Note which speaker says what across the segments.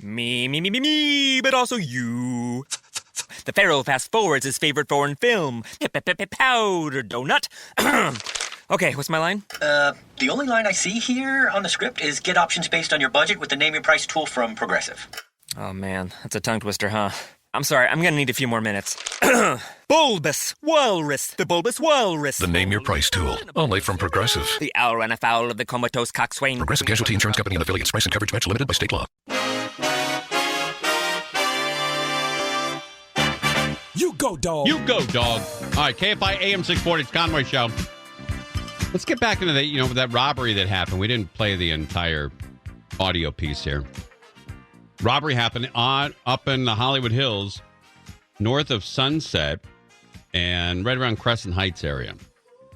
Speaker 1: Me, but also you. The Pharaoh fast forwards his favorite foreign film, Powder Donut. Okay, what's my line?
Speaker 2: The only line I see here on the script is get options based on your budget with the Name Your Price tool from Progressive.
Speaker 1: Oh man, that's a tongue twister, huh? I'm sorry, I'm gonna need a few more minutes. Bulbous Walrus, the Bulbous Walrus.
Speaker 3: The Name Your Price tool, only from Progressive.
Speaker 1: The owl ran afoul of the comatose coxswain.
Speaker 3: Progressive Casualty Insurance Company and affiliates. Price and coverage match limited by state law.
Speaker 4: You go, dog.
Speaker 5: You go, dog. All right, KFI AM 640, it's Conway Show. Let's get back into that robbery that happened. We didn't play the entire audio piece here. Robbery happened up in the Hollywood Hills, north of Sunset, and right around Crescent Heights area.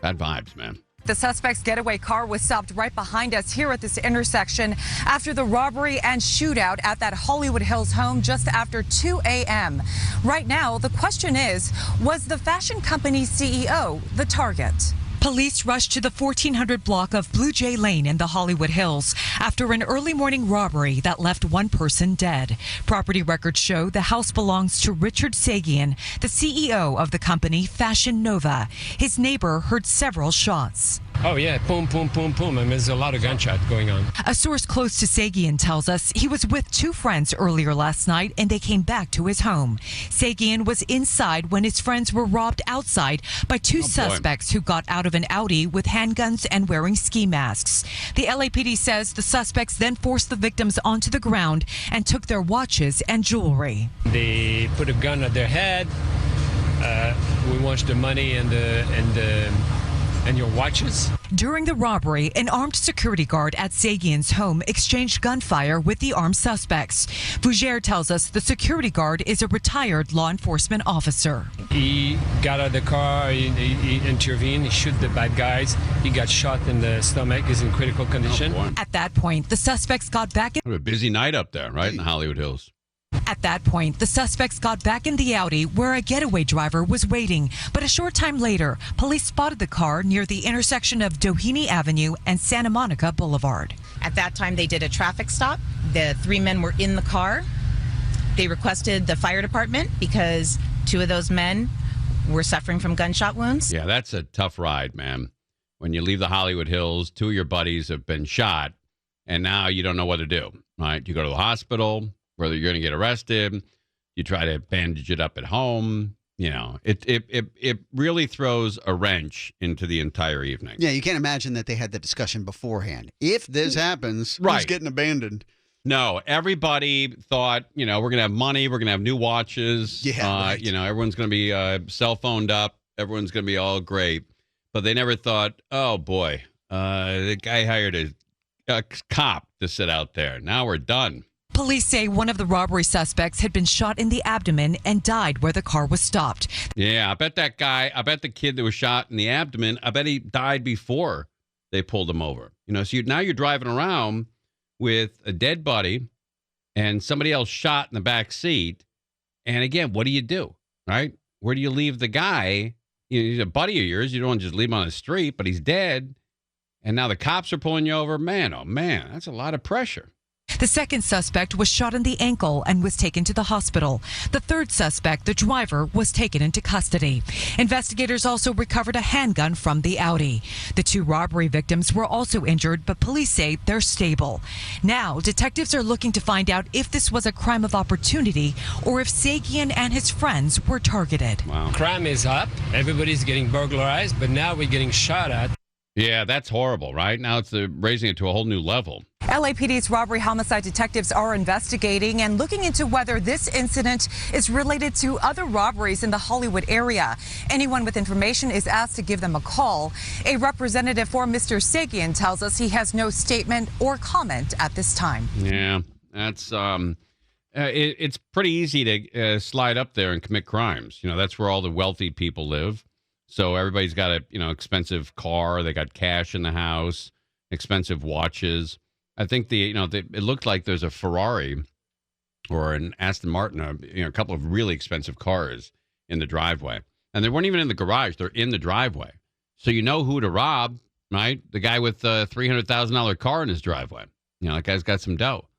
Speaker 5: Bad vibes, man.
Speaker 6: The suspect's getaway car was stopped right behind us here at this intersection after the robbery and shootout at that Hollywood Hills home just after 2 a.m. Right now, the question is, was the fashion company's CEO the target? Police rushed to the 1400 block of Blue Jay Lane in the Hollywood Hills after an early morning robbery that left one person dead. Property records show the house belongs to Richard Sagian, the CEO of the company Fashion Nova. His neighbor heard several shots.
Speaker 7: Oh, yeah. Boom, boom, boom, boom. And there's a lot of gunshot going on.
Speaker 6: A source close to Sagian tells us he was with two friends earlier last night and they came back to his home. Sagian was inside when his friends were robbed outside by two suspects who got out of an Audi with handguns and wearing ski masks. The LAPD says the suspects then forced the victims onto the ground and took their watches and jewelry.
Speaker 7: They put a gun at their head. We watched the money and your watches.
Speaker 6: During the robbery, an armed security guard at Sagian's home exchanged gunfire with the armed suspects. Fougere tells us the security guard is a retired law enforcement officer.
Speaker 7: He got out of the car, he intervened, he shot the bad guys. He got shot in the stomach, he's in critical condition.
Speaker 6: At that point, the suspects got back in.
Speaker 5: A busy night up there, right, in the Hollywood Hills.
Speaker 6: At that point, the suspects got back in the Audi where a getaway driver was waiting. But a short time later, police spotted the car near the intersection of Doheny Avenue and Santa Monica Boulevard.
Speaker 8: At that time, they did a traffic stop. The three men were in the car. They requested the fire department because two of those men were suffering from gunshot wounds.
Speaker 5: Yeah, that's a tough ride, man. When you leave the Hollywood Hills, two of your buddies have been shot, and now you don't know what to do, right? You go to the hospital, whether you're going to get arrested, you try to bandage it up at home. You know, it really throws a wrench into the entire evening.
Speaker 9: Yeah, you can't imagine that they had the discussion beforehand. If this happens, who's getting abandoned?
Speaker 5: No, everybody thought, we're going to have money, we're going to have new watches.
Speaker 9: Yeah, right.
Speaker 5: Everyone's going to be cell phoned up, everyone's going to be all great. But they never thought, oh boy, the guy hired a cop to sit out there. Now we're done.
Speaker 6: Police say one of the robbery suspects had been shot in the abdomen and died where the car was stopped.
Speaker 5: Yeah, I bet the kid that was shot in the abdomen, I bet he died before they pulled him over. So now you're driving around with a dead body and somebody else shot in the back seat. And again, what do you do, right? Where do you leave the guy? He's a buddy of yours. You don't want to just leave him on the street, but he's dead. And now the cops are pulling you over. Man, oh man, that's a lot of pressure.
Speaker 6: The second suspect was shot in the ankle and was taken to the hospital. The third suspect, the driver, was taken into custody. Investigators also recovered a handgun from the Audi. The two robbery victims were also injured, but police say they're stable. Now, detectives are looking to find out if this was a crime of opportunity or if Sagian and his friends were targeted.
Speaker 5: Wow.
Speaker 7: Crime is up. Everybody's getting burglarized, but now we're getting shot at.
Speaker 5: Yeah, that's horrible, right? Now it's raising it to a whole new level.
Speaker 6: LAPD's robbery homicide detectives are investigating and looking into whether this incident is related to other robberies in the Hollywood area. Anyone with information is asked to give them a call. A representative for Mr. Sagian tells us he has no statement or comment at this time.
Speaker 5: Yeah, that's it's pretty easy to slide up there and commit crimes. That's where all the wealthy people live. So everybody's got a expensive car. They got cash in the house, expensive watches. I think it looked like there's a Ferrari or an Aston Martin, a couple of really expensive cars in the driveway. And they weren't even in the garage. They're in the driveway. So you know who to rob, right? The guy with the $300,000 car in his driveway. That guy's got some dough.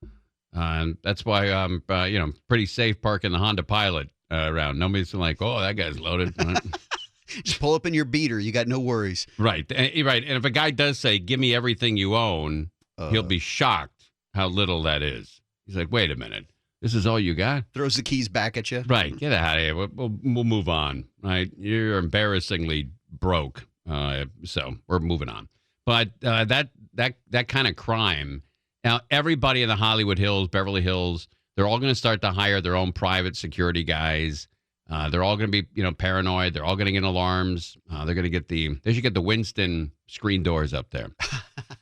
Speaker 5: That's why I'm, pretty safe parking the Honda Pilot around. Nobody's like, oh, that guy's loaded.
Speaker 9: Just pull up in your beater. You got no worries.
Speaker 5: Right. And if a guy does say, give me everything you own, he'll be shocked how little that is. He's like, wait a minute. This is all you got?
Speaker 9: Throws the keys back at you.
Speaker 5: Right. Get out of here. We'll move on. Right. You're embarrassingly broke. So we're moving on. But that kind of crime. Now, everybody in the Hollywood Hills, Beverly Hills, they're all going to start to hire their own private security guys. They're all going to be, paranoid. They're all going to get alarms. They're going to they should get the Winston screen doors up there.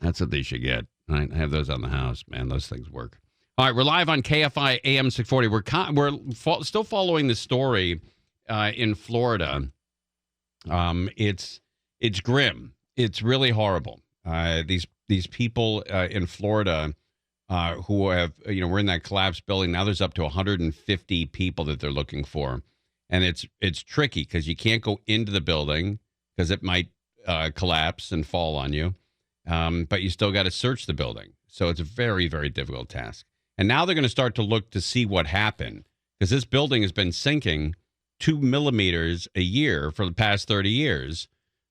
Speaker 5: That's what they should get. Right? I have those on the house, man. Those things work. All right, we're live on KFI AM 640. We're still following the story in Florida. It's grim. It's really horrible. These people in Florida who have, were in that collapsed building. Now there's up to 150 people that they're looking for. And it's tricky because you can't go into the building because it might collapse and fall on you. But you still got to search the building. So it's a very, very difficult task. And now they're going to start to look to see what happened because this building has been sinking 2 millimeters a year for the past 30 years.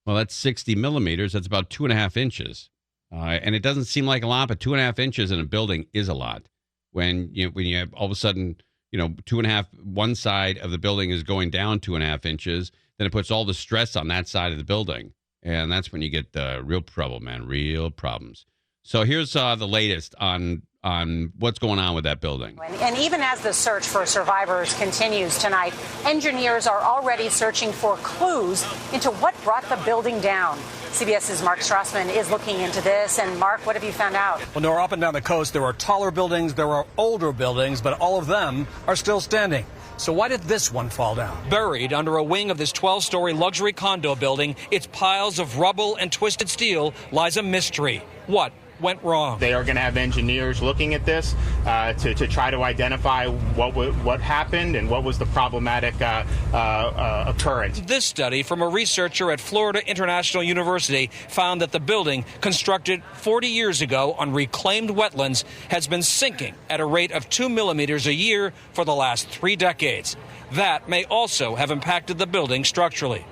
Speaker 5: Well, that's 60 millimeters. That's about 2.5 inches. And it doesn't seem like a lot, but 2.5 inches in a building is a lot. When you have all of a sudden, 2.5, one side of the building is going down 2.5 inches, then it puts all the stress on that side of the building. And that's when you get real trouble, man, real problems. So here's the latest on what's going on with that building.
Speaker 10: And even as the search for survivors continues tonight, engineers are already searching for clues into what brought the building down. CBS's Mark Strassman is looking into this. And Mark, what have you found out?
Speaker 11: Well, Nora, up and down the coast, there are taller buildings, there are older buildings, but all of them are still standing. So why did this one fall down? Buried under a wing of this 12-story luxury condo building, its piles of rubble and twisted steel, lies a mystery. What went wrong?
Speaker 12: They are going to have engineers looking at this to try to identify what happened and what was the problematic occurrence.
Speaker 11: This study from a researcher at Florida International University found that the building, constructed 40 years ago on reclaimed wetlands, has been sinking at a rate of 2 millimeters a year for the last 3 decades. That may also have impacted the building structurally.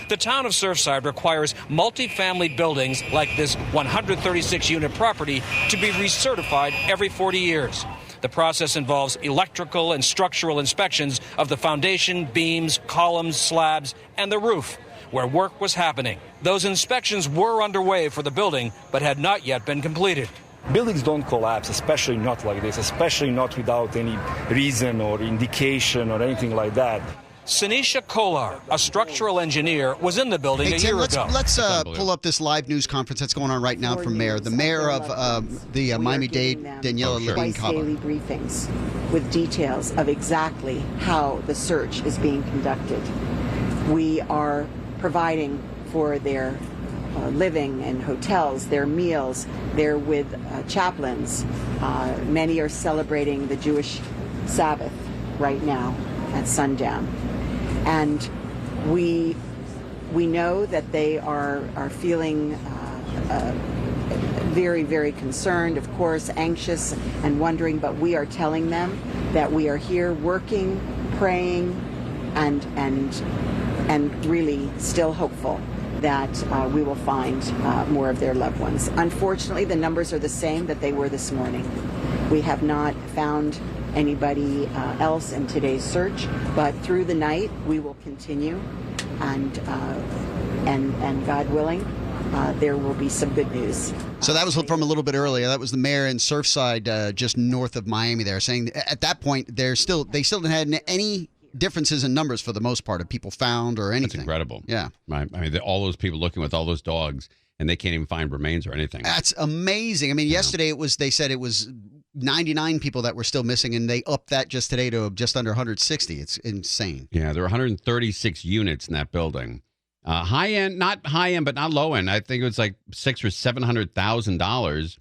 Speaker 11: The town of Surfside requires multifamily buildings like this 136-unit property to be recertified every 40 years. The process involves electrical and structural inspections of the foundation, beams, columns, slabs, and the roof, where work was happening. Those inspections were underway for the building, but had not yet been completed.
Speaker 13: Buildings don't collapse, especially not like this, especially not without any reason or indication or anything like that.
Speaker 11: Sinisha Kolar, a structural engineer, was in the building a year ago.
Speaker 9: Let's pull up this live news conference that's going on right now from the mayor of the Miami-Dade, Daniela Levine Cava.
Speaker 14: Daily briefings with details of exactly how the search is being conducted. We are providing for their living and hotels, their meals. They're with chaplains. Many are celebrating the Jewish Sabbath right now at sundown. And we know that they are feeling very, very concerned, of course, anxious and wondering, but we are telling them that we are here working, praying, and really still hopeful that we will find more of their loved ones. Unfortunately, the numbers are the same that they were this morning. We have not found anybody else in today's search, but through the night we will continue, and God willing, there will be some good news.
Speaker 9: So that was from a little bit earlier. That was the mayor in Surfside, just north of Miami. There, saying at that point they still didn't have any differences in numbers for the most part of people found or anything.
Speaker 5: That's incredible.
Speaker 9: Yeah,
Speaker 5: I mean, all those people looking with all those dogs, and they can't even find remains or anything.
Speaker 9: That's amazing. I mean, yesterday they said it was 99 people that were still missing, and they upped that just today to just under 160. It's insane.
Speaker 5: Yeah, there were 136 units in that building. High end, not high end, but not low end. I think it was like $600,000 or $700,000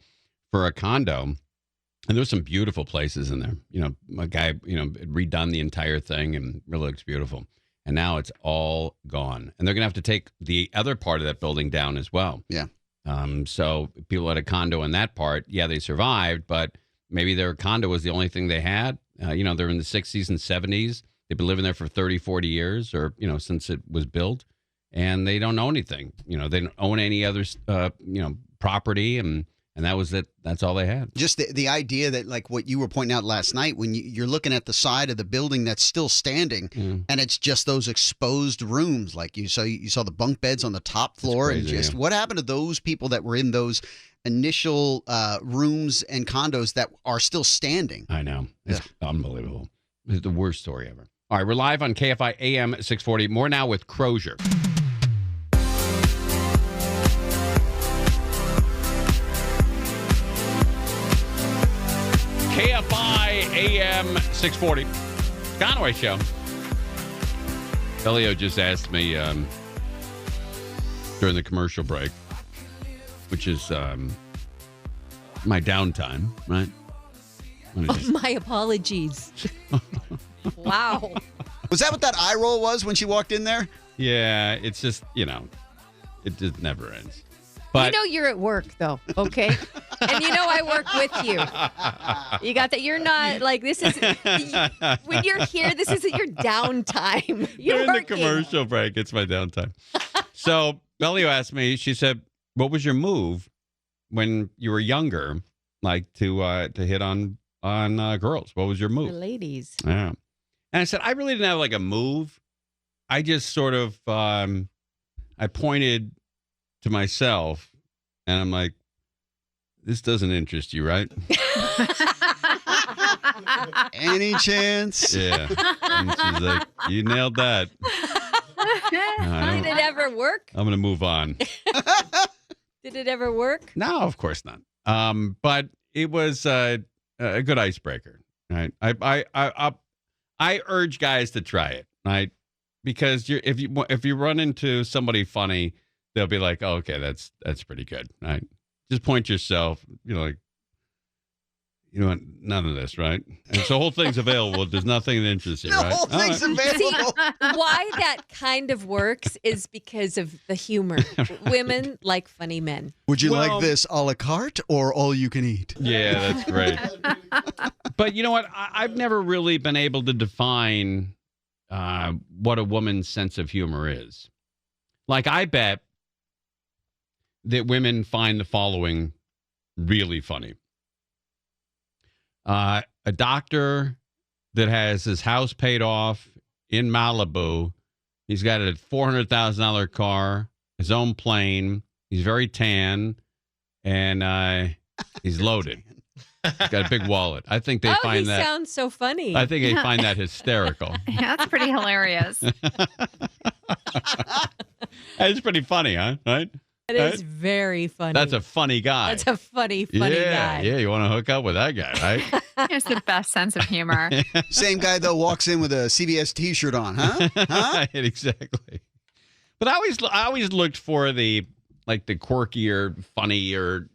Speaker 5: for a condo. And there's some beautiful places in there. A guy, had redone the entire thing and really looks beautiful. And now it's all gone. And they're going to have to take the other part of that building down as well.
Speaker 9: Yeah.
Speaker 5: So people had a condo in that part, yeah, they survived, but maybe their condo was the only thing they had. They're in the 60s and 70s. They've been living there for 30, 40 years or, since it was built. And they don't own anything. They don't own any other, property. And that was it. That's all they had.
Speaker 9: Just the idea that, like what you were pointing out last night, when you're looking at the side of the building that's still standing, and it's just those exposed rooms, like you saw the bunk beds on the top floor,
Speaker 5: crazy,
Speaker 9: and just what happened to those people that were in those initial rooms and condos that are still standing?
Speaker 5: I know. It's unbelievable. It's the worst story ever. All right, we're live on KFI AM 640. More now with Crozier. KFI AM 640. Conway Show. Elio just asked me during the commercial break, which is my downtime, right?
Speaker 15: My apologies. Wow.
Speaker 9: Was that what that eye roll was when she walked in there?
Speaker 5: Yeah, it's just, it just never ends. But
Speaker 15: you're at work, though, okay? And I work with you. You got that? You're not like, this is, when you're here, this isn't your downtime. You're
Speaker 5: during
Speaker 15: working.
Speaker 5: the commercial break, it's my downtime. So, Elio asked me, she said, what was your move when you were younger, like to hit on girls? What was your move?
Speaker 15: The ladies.
Speaker 5: Yeah. And I said, I really didn't have like a move. I just sort of, I pointed to myself and I'm like, this doesn't interest you, right?
Speaker 9: Any chance?
Speaker 5: Yeah. And she's like, you nailed that.
Speaker 15: Did it ever work?
Speaker 5: I'm going to move on.
Speaker 15: Did it ever work?
Speaker 5: No, of course not. But it was a good icebreaker, right? I urge guys to try it, right? Because if you run into somebody funny, they'll be like, oh, okay, that's pretty good, right? Just point yourself, none of this, right? And so the whole thing's available. There's nothing that interests you,
Speaker 9: The
Speaker 5: right?
Speaker 9: whole thing's available.
Speaker 15: See, why that kind of works is because of the humor. Women like funny men.
Speaker 9: Would you like this a la carte or all you can eat?
Speaker 5: Yeah, that's great. But you know what? I've never really been able to define what a woman's sense of humor is. Like, I bet that women find the following really funny. A doctor that has his house paid off in Malibu. He's got a $400,000 car, his own plane. He's very tan, and he's loaded. He's got a big wallet. I think they find that.
Speaker 15: He sounds so funny.
Speaker 5: I think they find that hysterical.
Speaker 16: Yeah, that's pretty hilarious.
Speaker 5: It's pretty funny, huh? Right?
Speaker 15: It is very funny.
Speaker 5: That's a funny guy.
Speaker 15: That's a funny guy.
Speaker 5: Yeah, you want to hook up with that guy, right?
Speaker 16: He has the best sense of humor.
Speaker 9: Same guy, though, walks in with a CBS T-shirt on, huh? Huh?
Speaker 5: Exactly. But I always looked for the quirkier, funnier,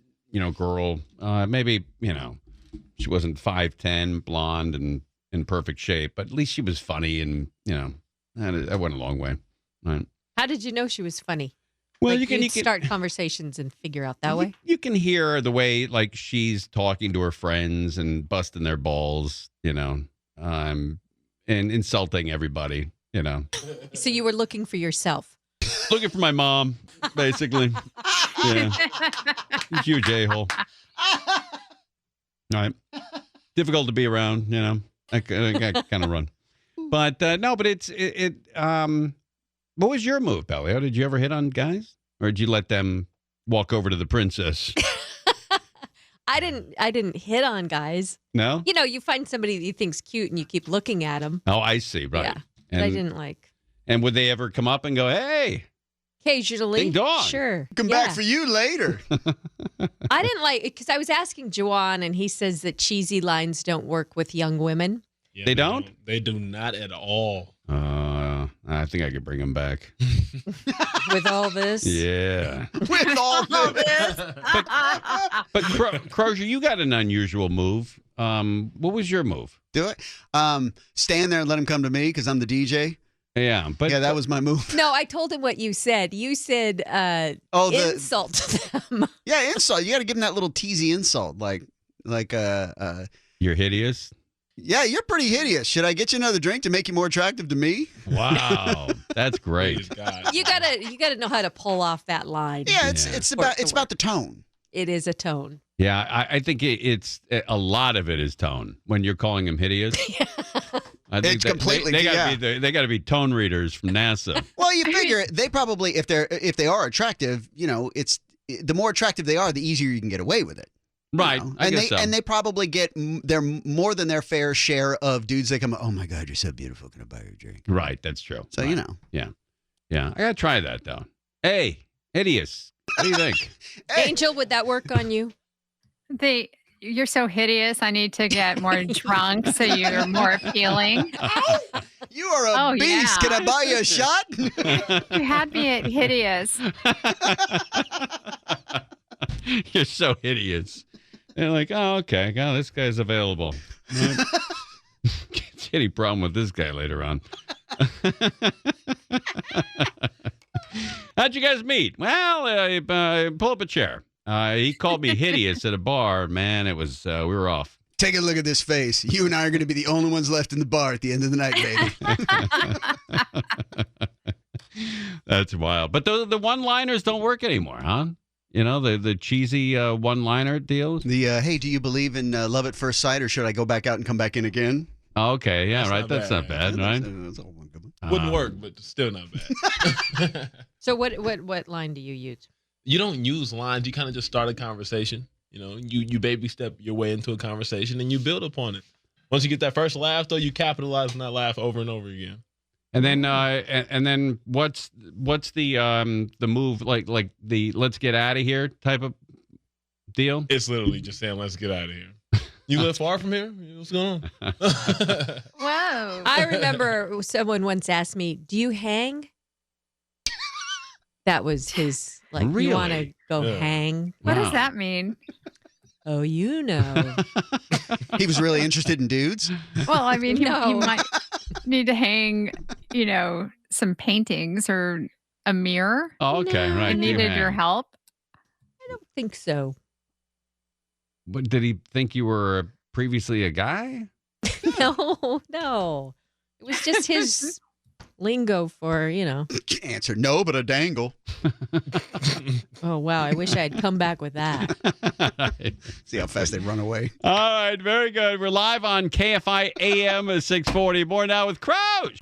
Speaker 5: girl. Maybe, she wasn't 5'10", blonde, and in perfect shape, but at least she was funny, and that went a long way. Right.
Speaker 15: How did you know she was funny?
Speaker 5: Well,
Speaker 15: you can
Speaker 5: start
Speaker 15: conversations and figure out that way.
Speaker 5: You can hear the way she's talking to her friends and busting their balls, and insulting everybody,
Speaker 15: So you were looking for yourself.
Speaker 5: Looking for my mom, basically. Yeah. Huge a-hole. All right. Difficult to be around, I kind of run. But no, but what was your move, Bellio? Did you ever hit on guys? Or did you let them walk over to the princess?
Speaker 15: I didn't hit on guys.
Speaker 5: No?
Speaker 15: You find somebody that you think's cute and you keep looking at them.
Speaker 5: Oh, I see. Right.
Speaker 15: Yeah. But I didn't like.
Speaker 5: And would they ever come up and go, hey?
Speaker 15: Occasionally.
Speaker 5: Ding dong.
Speaker 15: Sure.
Speaker 9: Come back for you later.
Speaker 15: I didn't like it because I was asking Juwan and he says that cheesy lines don't work with young women.
Speaker 17: Yeah,
Speaker 5: they don't?
Speaker 17: They do not at all.
Speaker 5: I think I could bring them back.
Speaker 15: With all this?
Speaker 5: Yeah.
Speaker 9: With all this?
Speaker 5: But Crozier, you got an unusual move. What was your move?
Speaker 9: Do it. Stand there and let him come to me because I'm the DJ.
Speaker 5: Yeah, but
Speaker 9: that was my move.
Speaker 15: No, I told him what you said. You said insult them.
Speaker 9: Yeah, insult. You got to give him that little teasy insult, like Like,
Speaker 5: You're hideous?
Speaker 9: yeah, you're pretty hideous. Should I get you another drink to make you more attractive to me?
Speaker 5: Wow. That's great.
Speaker 15: You gotta know how to pull off that line.
Speaker 9: Yeah, it's about the tone.
Speaker 15: It is a tone.
Speaker 5: Yeah, I think it's a lot of it is tone. When you're calling him hideous, I think
Speaker 9: It's completely-
Speaker 5: they
Speaker 9: yeah.
Speaker 5: got to be tone readers from NASA.
Speaker 9: Well, you figure they probably, if they are attractive, it's the more attractive they are, the easier you can get away with it.
Speaker 5: Right. I guess so.
Speaker 9: And they probably get their more than their fair share of dudes that come, oh my God, you're so beautiful. Can I buy you a drink?
Speaker 5: Right. That's true.
Speaker 9: So,
Speaker 5: Yeah. Yeah. I got to try that, though. Hey, hideous. What do you think?
Speaker 15: Angel, would that work on you?
Speaker 16: You're so hideous. I need to get more drunk so you're more appealing.
Speaker 9: You are a beast.
Speaker 16: Yeah.
Speaker 9: Can I buy you a shot?
Speaker 16: You had me at hideous.
Speaker 5: You're so hideous. They're like, oh, okay. God, this guy's available. Get any problem with this guy later on. How'd you guys meet? Well, pull up a chair. He called me hideous at a bar. Man, it was, we were off.
Speaker 9: Take a look at this face. You and I are going to be the only ones left in the bar at the end of the night, baby.
Speaker 5: That's wild. But the one-liners don't work anymore, huh? The cheesy one-liner deal?
Speaker 9: Hey, do you believe in love at first sight, or should I go back out and come back in again?
Speaker 5: Oh, okay, yeah,
Speaker 17: That's
Speaker 5: right.
Speaker 17: not
Speaker 5: That's
Speaker 17: bad,
Speaker 5: not bad, right?
Speaker 17: Wouldn't work, but still not bad.
Speaker 15: So what line do you use?
Speaker 17: You don't use lines. You kind of just start a conversation. You baby step your way into a conversation and you build upon it. Once you get that first laugh, though, you capitalize on that laugh over and over again.
Speaker 5: And then what's the move like the let's get out of here type of deal?
Speaker 17: It's literally just saying let's get out of here. You live far from here? What's going on?
Speaker 16: Whoa.
Speaker 15: I remember someone once asked me, "Do you hang?" That was his
Speaker 5: Really?
Speaker 15: You want to go
Speaker 17: Yeah.
Speaker 15: hang?
Speaker 16: What
Speaker 5: Wow.
Speaker 16: does that mean?
Speaker 15: Oh, you know.
Speaker 9: He was really interested in dudes.
Speaker 16: Well, I mean,
Speaker 15: No.
Speaker 16: you might need to hang, some paintings or a mirror.
Speaker 5: Oh, okay,
Speaker 15: No.
Speaker 5: right.
Speaker 16: I
Speaker 5: you
Speaker 16: needed your
Speaker 5: hang.
Speaker 16: help.
Speaker 15: I don't think so.
Speaker 5: But did he think you were previously a guy?
Speaker 15: No. It was just his lingo for,
Speaker 9: Answer no, but a dangle.
Speaker 15: Oh, wow. I wish I had come back with that.
Speaker 9: See how fast they run away.
Speaker 5: All right, very good. We're live on KFI AM at 640. More now with Crouch.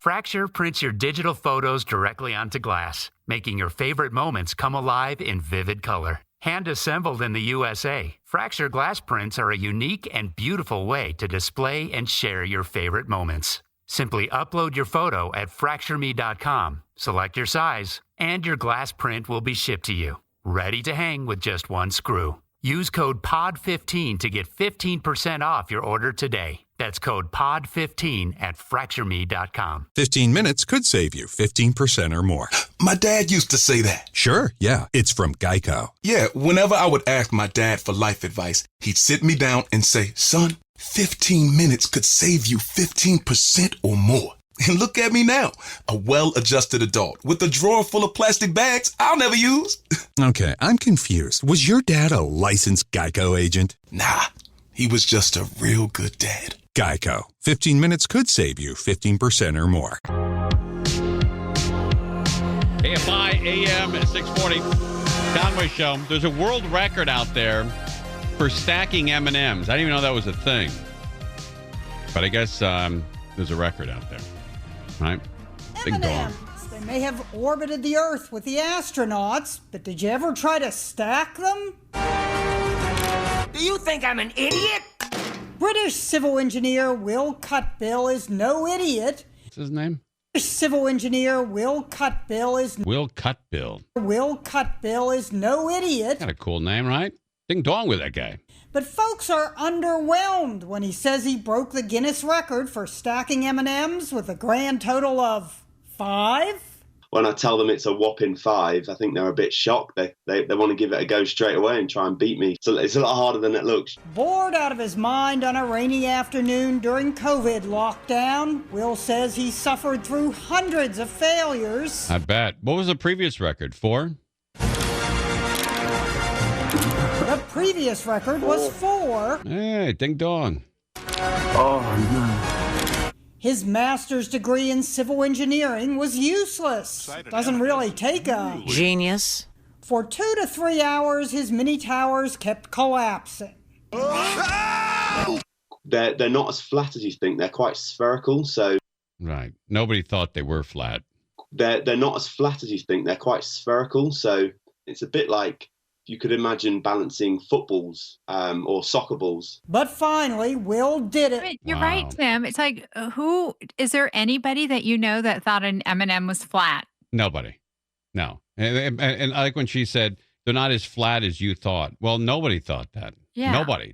Speaker 18: Fracture prints your digital photos directly onto glass, making your favorite moments come alive in vivid color. Hand assembled in the USA, Fracture glass prints are a unique and beautiful way to display and share your favorite moments. Simply upload your photo at fractureme.com, select your size, and your glass print will be shipped to you, ready to hang with just one screw. Use code POD15 to get 15% off your order today. That's code POD15 at fractureme.com.
Speaker 19: 15 minutes could save you 15% or more.
Speaker 20: My dad used to say that.
Speaker 19: Sure, yeah. It's from Geico.
Speaker 20: Yeah, whenever I would ask my dad for life advice, he'd sit me down and say, son, 15 minutes could save you 15% or more. And look at me now, a well-adjusted adult with a drawer full of plastic bags I'll never use.
Speaker 19: Okay, I'm confused. Was your dad a licensed Geico agent?
Speaker 20: Nah, he was just a real good dad.
Speaker 19: Geico. 15 minutes could save you 15% or more.
Speaker 5: KFI AM at 640. Conway Show. There's a world record out there for stacking M&Ms. I didn't even know that was a thing. But I guess there's a record out there. Right? Big dog.
Speaker 21: They may have orbited the Earth with the astronauts, but did you ever try to stack them?
Speaker 22: Do you think I'm an idiot?
Speaker 21: British civil engineer Will Cutbill is no idiot.
Speaker 5: What's his name?
Speaker 21: British civil engineer Will Cutbill is
Speaker 5: Will Cutbill.
Speaker 21: Will Cutbill is no idiot.
Speaker 5: Got a cool name, right? Ding dong with that guy.
Speaker 21: But folks are underwhelmed when he says he broke the Guinness record for stacking M&Ms with a grand total of 5.
Speaker 23: When I tell them it's a whopping 5, I think they're a bit shocked. They want to give it a go straight away and try and beat me. So it's a lot harder than it looks.
Speaker 21: Bored out of his mind on a rainy afternoon during COVID lockdown, Will says he suffered through hundreds of failures.
Speaker 5: I bet. What was the previous record? 4?
Speaker 21: The previous record was 4.
Speaker 5: Hey, ding dong.
Speaker 21: Oh, no. His master's degree in civil engineering was useless. Doesn't really take a
Speaker 1: genius.
Speaker 21: For 2 to 3 hours, his mini towers kept collapsing.
Speaker 23: They're not as flat as you think. They're quite spherical. So
Speaker 5: right, nobody thought they were flat.
Speaker 23: They're not as flat as you think. They're quite spherical. So it's a bit like you could imagine balancing footballs or soccer balls.
Speaker 21: But finally, Will did it.
Speaker 16: You're right, Tim. It's like, is there anybody that you know that thought an M&M was flat?
Speaker 5: Nobody. No. And I like when she said, they're not as flat as you thought. Well, nobody thought that.
Speaker 16: Yeah.
Speaker 5: Nobody.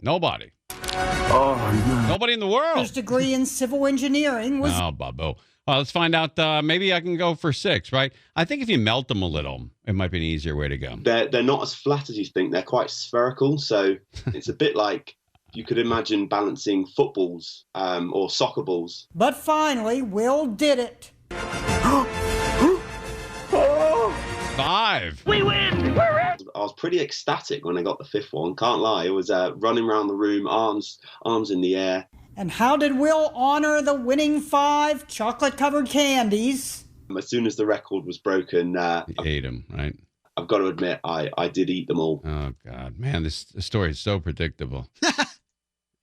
Speaker 21: Oh, no.
Speaker 5: Nobody in the world.
Speaker 21: His degree in civil engineering was...
Speaker 5: Oh, Bobo. Well, let's find out. Maybe I can go for 6, right? I think if you melt them a little, it might be an easier way to go.
Speaker 23: They're not as flat as you think. They're quite spherical. So it's a bit like you could imagine balancing footballs or soccer balls.
Speaker 21: But finally, Will did it.
Speaker 5: 5.
Speaker 23: We win! I was pretty ecstatic when I got the 5th one. Can't lie. It was running around the room, arms in the air.
Speaker 21: And how did Will honor the winning 5 chocolate-covered candies?
Speaker 23: As soon as the record was broken...
Speaker 5: you ate them, right?
Speaker 23: I've got to admit, I did eat them all.
Speaker 5: Oh, God. Man, this story is so predictable.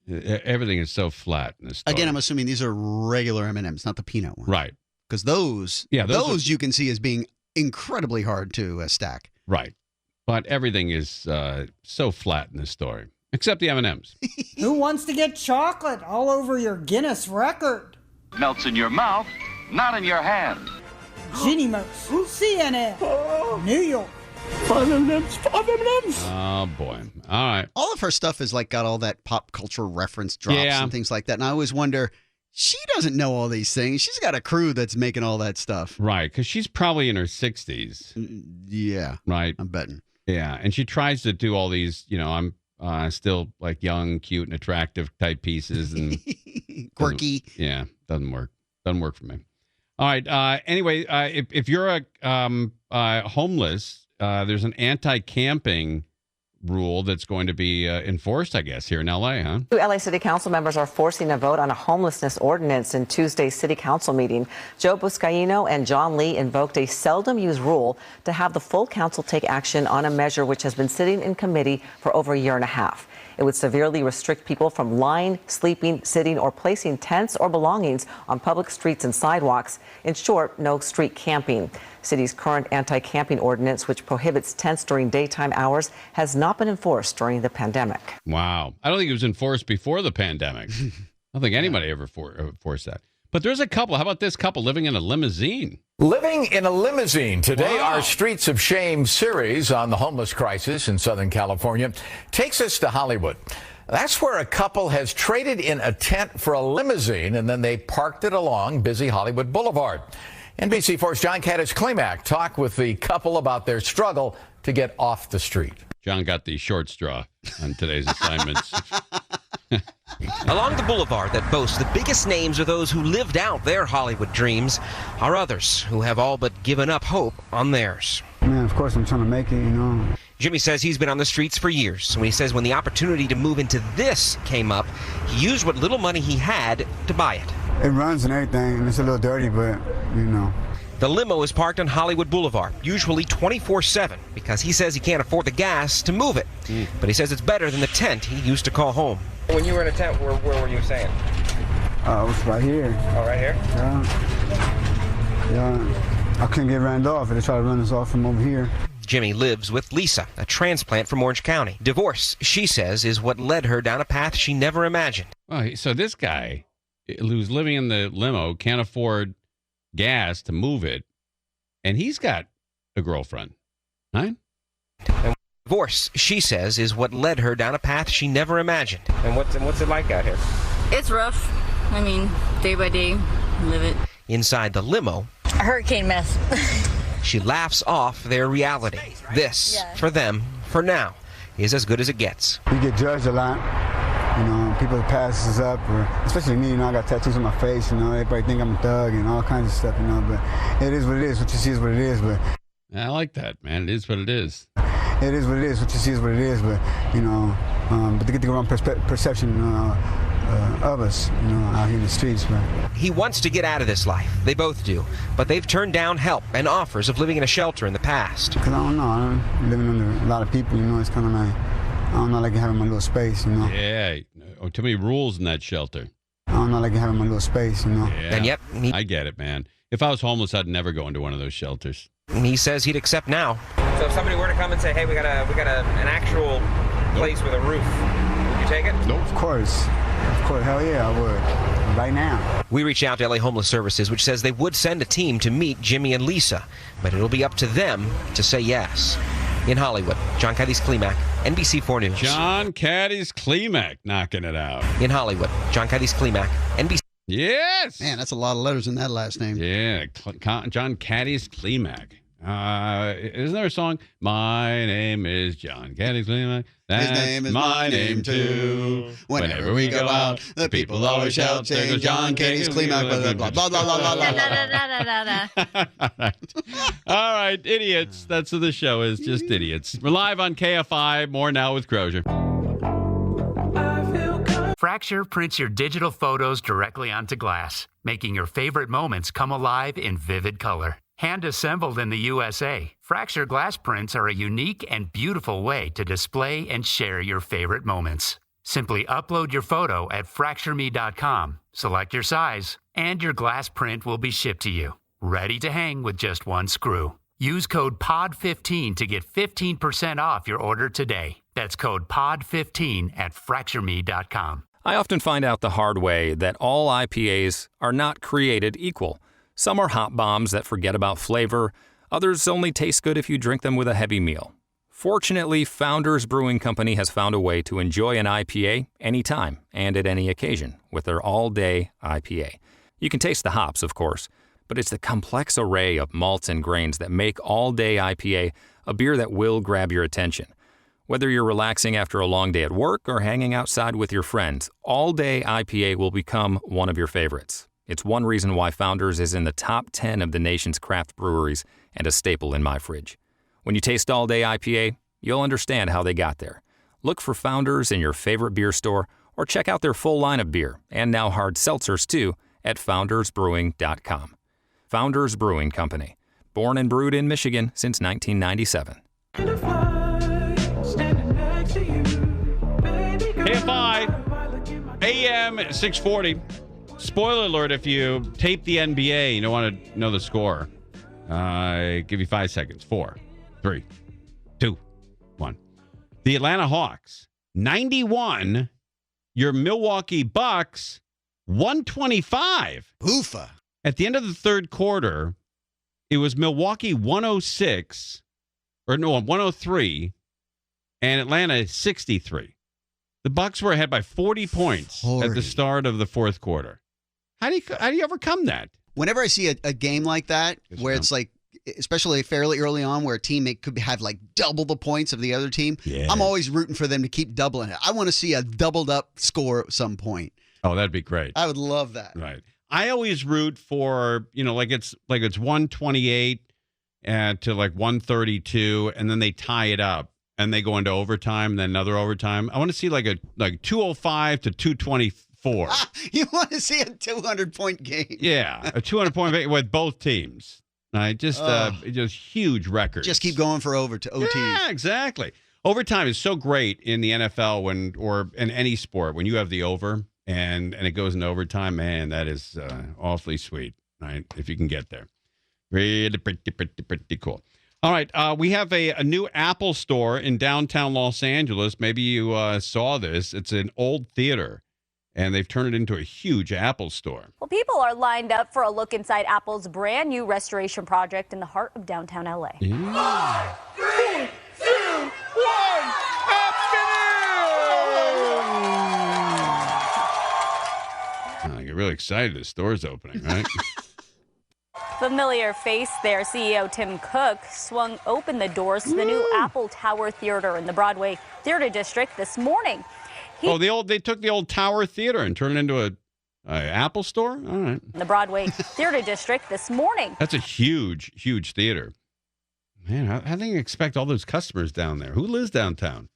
Speaker 5: Everything is so flat in this story.
Speaker 9: Again, I'm assuming these are regular M&Ms, not the peanut ones.
Speaker 5: Right.
Speaker 9: Because those you can see as being incredibly hard to stack.
Speaker 5: Right. But everything is so flat in this story, except the M&Ms.
Speaker 21: Who wants to get chocolate all over your Guinness record?
Speaker 2: Melts in your mouth, not in your hand.
Speaker 21: Ginny Mouse, CNN, New York.
Speaker 9: 5 M&Ms, 5 M&Ms.
Speaker 5: Oh, boy. All right.
Speaker 9: All of her stuff is like got all that pop culture reference drops and things like that. And I always wonder, she doesn't know all these things. She's got a crew that's making all that stuff.
Speaker 5: Right, because she's probably in her 60s.
Speaker 9: Yeah.
Speaker 5: Right?
Speaker 9: I'm betting.
Speaker 5: Yeah, and she tries to do all these, I'm still like young, cute, and attractive type pieces. And
Speaker 9: quirky.
Speaker 5: Doesn't work. Doesn't work for me. All right. Anyway, if you're a homeless, there's an anti-camping rule that's going to be enforced, I guess, here in L.A., huh?
Speaker 3: 2 L.A. City Council members are forcing a vote on a homelessness ordinance in Tuesday's City Council meeting. Joe Buscaino and John Lee invoked a seldom-used rule to have the full council take action on a measure which has been sitting in committee for over a year and a half. It would severely restrict people from lying, sleeping, sitting, or placing tents or belongings on public streets and sidewalks. In short, no street camping. City's current anti-camping ordinance, which prohibits tents during daytime hours, has not been enforced during the pandemic.
Speaker 5: Wow. I don't think it was enforced before the pandemic. I don't think anybody ever enforced that. But there's a couple. How about this couple living in a limousine?
Speaker 24: Living in a limousine. Today, our Streets of Shame series on the homeless crisis in Southern California takes us to Hollywood. That's where a couple has traded in a tent for a limousine, and then they parked it along busy Hollywood Boulevard. NBC4's John Caddis-Climac talked with the couple about their struggle to get off the street.
Speaker 5: John got the short straw on today's assignments.
Speaker 25: Along the boulevard that boasts the biggest names of those who lived out their Hollywood dreams are others who have all but given up hope on theirs.
Speaker 26: Man, of course I'm trying to make it,
Speaker 25: Jimmy says he's been on the streets for years. And he says when the opportunity to move into this came up, he used what little money he had to buy it.
Speaker 26: It runs and everything, and it's a little dirty, but,
Speaker 25: The limo is parked on Hollywood Boulevard, usually 24/7, because he says he can't afford the gas to move it. But he says it's better than the tent he used to call home. When you were in a tent, where were you staying?
Speaker 26: It was right here.
Speaker 25: Oh, right here?
Speaker 26: Yeah. I couldn't get ran off. They tried to run us off from over here.
Speaker 25: Jimmy lives with Lisa, a transplant from Orange County. Divorce, she says, is what led her down a path she never imagined.
Speaker 5: Well, so this guy who's living in the limo can't afford gas to move it, and he's got a girlfriend, right?
Speaker 25: And divorce, she says, is what led her down a path she never imagined. And what's it like out here?
Speaker 27: It's rough. I mean, day by day, live it.
Speaker 25: Inside the limo,
Speaker 27: a hurricane mess.
Speaker 25: She laughs off their reality. This, for them, for now, is as good as it gets.
Speaker 26: We get judged a lot. People pass us up, or especially me, I got tattoos on my face, everybody think I'm a thug and all kinds of stuff, but it is what it is. What you see is what it is, but
Speaker 5: I like that, man. It is what it is.
Speaker 26: it is what it is. What you see is what it is. But but they get the wrong perception of us, out here in the streets. But
Speaker 25: he wants to get out of this life. They both do. But they've turned down help and offers of living in a shelter in the past.
Speaker 26: Because I don't know. I'm living under a lot of people. It's kind of like, I don't know, like having my little space.
Speaker 5: Yeah. Oh, too many rules in that shelter.
Speaker 26: I don't know, like having my little space.
Speaker 5: Yeah.
Speaker 25: And yep,
Speaker 5: I get it, man. If I was homeless, I'd never go into one of those shelters.
Speaker 25: And he says he'd accept now.
Speaker 1: So if somebody were to come and say, "Hey, we got an actual place with a roof," would you take it?
Speaker 26: Nope. Of course, hell yeah, I would. Right now.
Speaker 25: We reached out to LA Homeless Services, which says they would send a team to meet Jimmy and Lisa, but it'll be up to them to say yes. In Hollywood, John Cadiz-Klimac, NBC4 News.
Speaker 5: John Cadiz-Klimac knocking it out.
Speaker 25: In Hollywood, John Cadiz-Klimac, NBC.
Speaker 5: Yes.
Speaker 9: Man, that's a lot of letters in that last name.
Speaker 5: Yeah, John Cadiz-Klimac. Isn't there a song? My name is John Cadiz-Klimac. That's
Speaker 9: His name is
Speaker 5: my name too. Whenever we go out, the people always shout, "There goes John Cadiz-Klimac." Blah blah blah blah blah blah. All right, idiots. That's what the show is. Just idiots. We're live on KFI. More now with Crozier.
Speaker 18: Fracture prints your digital photos directly onto glass, making your favorite moments come alive in vivid color. Hand-assembled in the USA, Fracture glass prints are a unique and beautiful way to display and share your favorite moments. Simply upload your photo at fractureme.com, select your size, and your glass print will be shipped to you, ready to hang with just one screw. Use code POD15 to get 15% off your order today. That's code POD15 at fractureme.com.
Speaker 4: I often find out the hard way that all IPAs are not created equal. Some are hop bombs that forget about flavor. Others only taste good if you drink them with a heavy meal. Fortunately, Founders Brewing Company has found a way to enjoy an IPA anytime and at any occasion with their all-day IPA. You can taste the hops, of course, but it's the complex array of malts and grains that make all-day IPA a beer that will grab your attention. Whether you're relaxing after a long day at work or hanging outside with your friends, all-day IPA will become one of your favorites. It's one reason why Founders is in the top 10 of the nation's craft breweries and a staple in my fridge. When you taste all-day IPA, you'll understand how they got there. Look for Founders in your favorite beer store or check out their full line of beer, and now hard seltzers too, at foundersbrewing.com. Founders Brewing Company. Born and brewed in Michigan since 1997.
Speaker 5: KFI, AM 640. Spoiler alert, if you tape the NBA, you don't want to know the score. I give you 5 seconds. 4, 3, 2, 1. The Atlanta Hawks, 91. Your Milwaukee Bucks, 125.
Speaker 9: Oofa.
Speaker 5: At the end of the third quarter, it was Milwaukee 103, and Atlanta 63. The Bucks were ahead by 40 points at the start of the fourth quarter. How do you overcome that?
Speaker 9: Whenever I see a game like that, where it's like, especially fairly early on, where a teammate could have like double the points of the other team, I'm always rooting for them to keep doubling it. I want to see a doubled up score at some point.
Speaker 5: Oh, that'd be great.
Speaker 9: I would love that.
Speaker 5: Right. I always root for, like it's 128 to like 132, and then they tie it up and they go into overtime, and then another overtime. I want to see like 205 to 224.
Speaker 9: You want to see a 200-point game?
Speaker 5: Yeah, a 200-point game with both teams. Right, just huge records.
Speaker 9: Just keep going for OT.
Speaker 5: Yeah, exactly. Overtime is so great in the NFL or in any sport when you have the over and it goes into overtime. Man, that is awfully sweet. Right, if you can get there, really pretty cool. All right, we have a new Apple store in downtown Los Angeles. Maybe you saw this. It's an old theater, and they've turned it into a huge Apple store.
Speaker 6: Well, people are lined up for a look inside Apple's brand new restoration project in the heart of downtown LA.
Speaker 5: 5, 3, 2, 1, I get really excited. The store's opening, right?
Speaker 6: Familiar face there, CEO Tim Cook swung open the doors to the new Apple Tower Theater in the Broadway Theater District this morning.
Speaker 5: They took the old Tower Theater and turned it into a Apple store? All right.
Speaker 6: The Broadway Theater District this morning.
Speaker 5: That's a huge, huge theater. Man, how do you expect all those customers down there? Who lives downtown?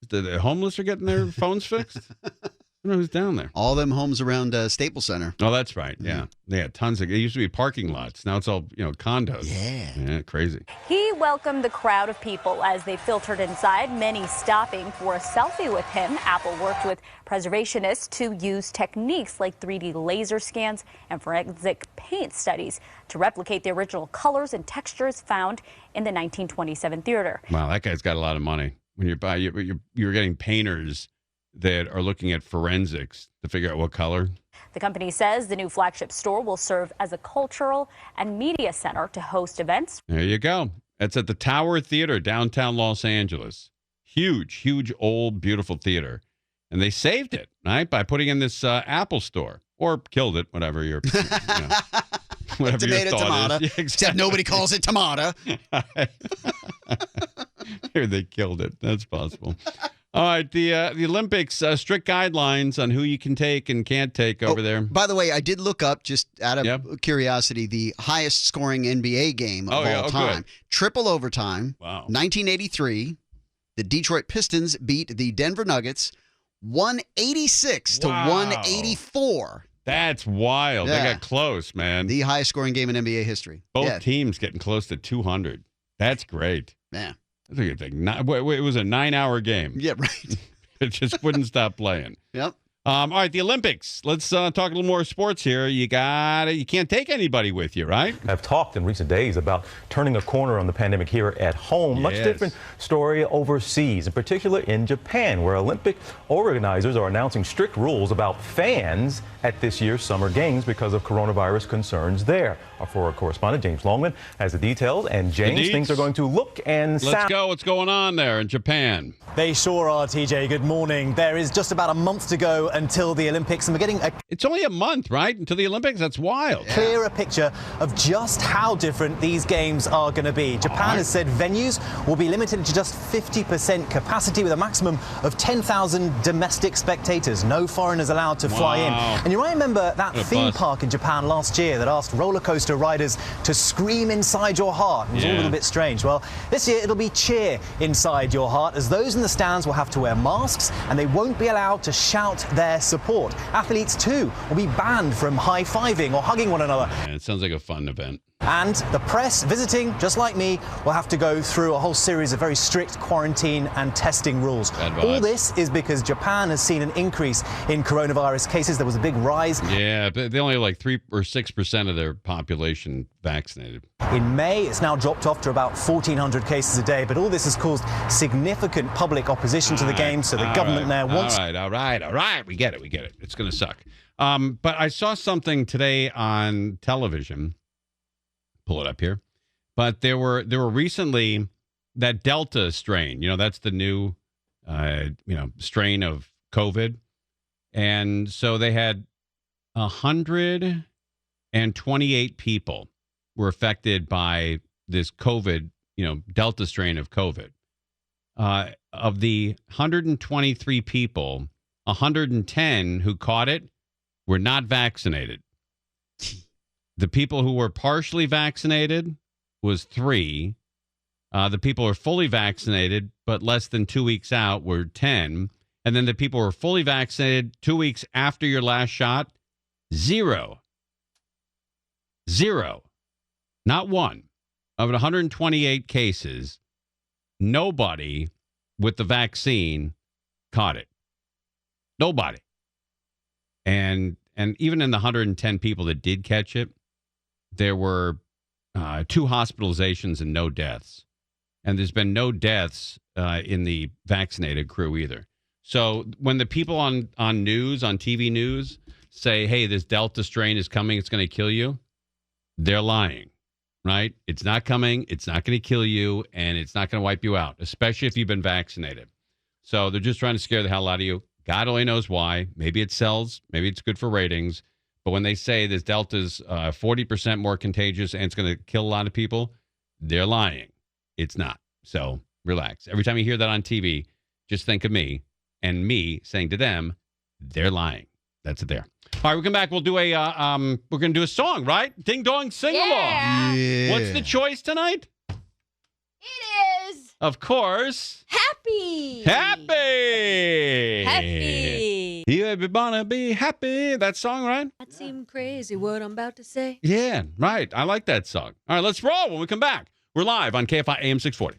Speaker 5: The homeless are getting their phones fixed? I don't know who's down there.
Speaker 9: All them homes around Staples Center.
Speaker 5: Oh, that's right. Yeah. They had tons of, it used to be parking lots. Now it's all, condos. Yeah, crazy.
Speaker 6: He welcomed the crowd of people as they filtered inside, many stopping for a selfie with him. Apple worked with preservationists to use techniques like 3D laser scans and forensic paint studies to replicate the original colors and textures found in the 1927 theater.
Speaker 5: Wow, that guy's got a lot of money. When you're getting painters that are looking at forensics to figure out what color.
Speaker 6: The company says the new flagship store will serve as a cultural and media center to host events.
Speaker 5: There you go. It's at the Tower Theater, downtown Los Angeles. Huge, old, beautiful theater. And they saved it, right, by putting in this Apple store. Or killed it, whatever your, whatever your thought is. Yeah, exactly.
Speaker 9: Except nobody calls it tomato.
Speaker 5: Here they killed it. That's possible. All right, the Olympics, strict guidelines on who you can take and can't take over there.
Speaker 9: By the way, I did look up, just out of curiosity, the highest scoring NBA game of all time.
Speaker 5: Good.
Speaker 9: Triple overtime.
Speaker 5: Wow.
Speaker 9: 1983, the Detroit Pistons beat the Denver Nuggets 186 to 184.
Speaker 5: That's wild.
Speaker 9: Yeah.
Speaker 5: They got close, man.
Speaker 9: The highest scoring game in NBA history.
Speaker 5: Both teams getting close to 200. That's great.
Speaker 9: Yeah.
Speaker 5: I think it was a 9-hour game.
Speaker 9: Yeah, right.
Speaker 5: It just wouldn't stop playing.
Speaker 9: Yep.
Speaker 5: All right, the Olympics. Let's talk a little more sports here. You can't take anybody with you, right?
Speaker 7: I've talked in recent days about turning a corner on the pandemic here at home.
Speaker 5: Yes.
Speaker 7: Much different story overseas, in particular in Japan, where Olympic organizers are announcing strict rules about fans at this year's Summer Games because of coronavirus concerns there. Our forward correspondent, James Longman, has the details. And James, things are going to look and sound.
Speaker 5: Let's go. What's going on there in Japan?
Speaker 8: They sure are, TJ. Good morning. There is just about a month to go until the Olympics, and we're getting
Speaker 5: It's only a month, right? Until the Olympics? That's wild.
Speaker 8: Clearer picture of just how different these games are going to be. Japan has said venues will be limited to just 50% capacity with a maximum of 10,000 domestic spectators. No foreigners allowed to fly in. And you might remember that theme park in Japan last year that asked roller coaster riders to scream inside your heart. It was all a little bit strange. Well, this year it'll be cheer inside your heart, as those in the stands will have to wear masks and they won't be allowed to shout their support. Athletes too will be banned from high-fiving or hugging one another.
Speaker 5: Yeah, it sounds like a fun event.
Speaker 8: And the press visiting, just like me, will have to go through a whole series of very strict quarantine and testing rules. All this is because Japan has seen an increase in coronavirus cases. There was a big rise.
Speaker 5: Yeah, but they only have like 3 or 6% of their population vaccinated.
Speaker 8: In May, it's now dropped off to about 1,400 cases a day. But all this has caused significant public opposition to the game. So the government there wants...
Speaker 5: All right. We get it. It's going to suck. But I saw something today on television. Pull it up here. But there were recently that Delta strain, that's the new, strain of COVID. And so they had 128 people were affected by this COVID, Delta strain of COVID. Of the 123 people, 110 who caught it were not vaccinated. The people who were partially vaccinated was 3. The people who were fully vaccinated, but less than 2 weeks out, were 10. And then the people who were fully vaccinated 2 weeks after your last shot, 0. Not one. Of 128 cases, nobody with the vaccine caught it. Nobody. And even in the 110 people that did catch it, there were 2 hospitalizations and no deaths. And there's been no deaths in the vaccinated crew either. So when the people on TV news, say, hey, this Delta strain is coming, it's going to kill you, they're lying, right? It's not coming, it's not going to kill you, and it's not going to wipe you out, especially if you've been vaccinated. So they're just trying to scare the hell out of you. God only knows why. Maybe it sells, maybe it's good for ratings. But when they say this Delta's 40% more contagious and it's going to kill a lot of people, they're lying. It's not. So relax. Every time you hear that on TV, just think of me and me saying to them, they're lying. That's it there. All right, we'll come back. We'll do we're going to do a song, right? Ding dong sing along.
Speaker 9: Yeah.
Speaker 5: What's the choice tonight?
Speaker 10: It is.
Speaker 5: Of course.
Speaker 10: Happy.
Speaker 5: Happy.
Speaker 10: Happy.
Speaker 5: You wanna be happy. That song, right?
Speaker 10: That seemed crazy what I'm about to say.
Speaker 5: Yeah, right. I like that song. All right, let's roll when we come back. We're live on KFI AM 640.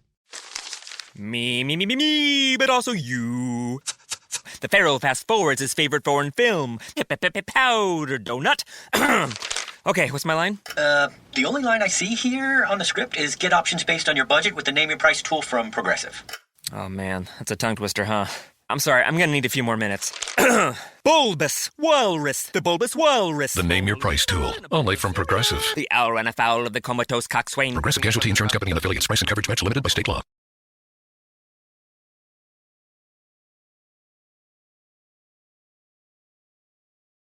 Speaker 11: Me, but also you. The Pharaoh fast forwards his favorite foreign film, Powder Donut. Okay, what's my line?
Speaker 12: The only line I see here on the script is get options based on your budget with the Name Your Price tool from Progressive.
Speaker 11: Oh man, that's a tongue twister, huh? I'm sorry, I'm gonna need a few more minutes. Bulbous Walrus, the Bulbous Walrus.
Speaker 13: The Name Your Price tool, only from Progressive.
Speaker 11: The owl ran afoul of the comatose coxswain.
Speaker 13: Progressive Casualty Insurance Company and affiliates. Price and coverage match limited by state law.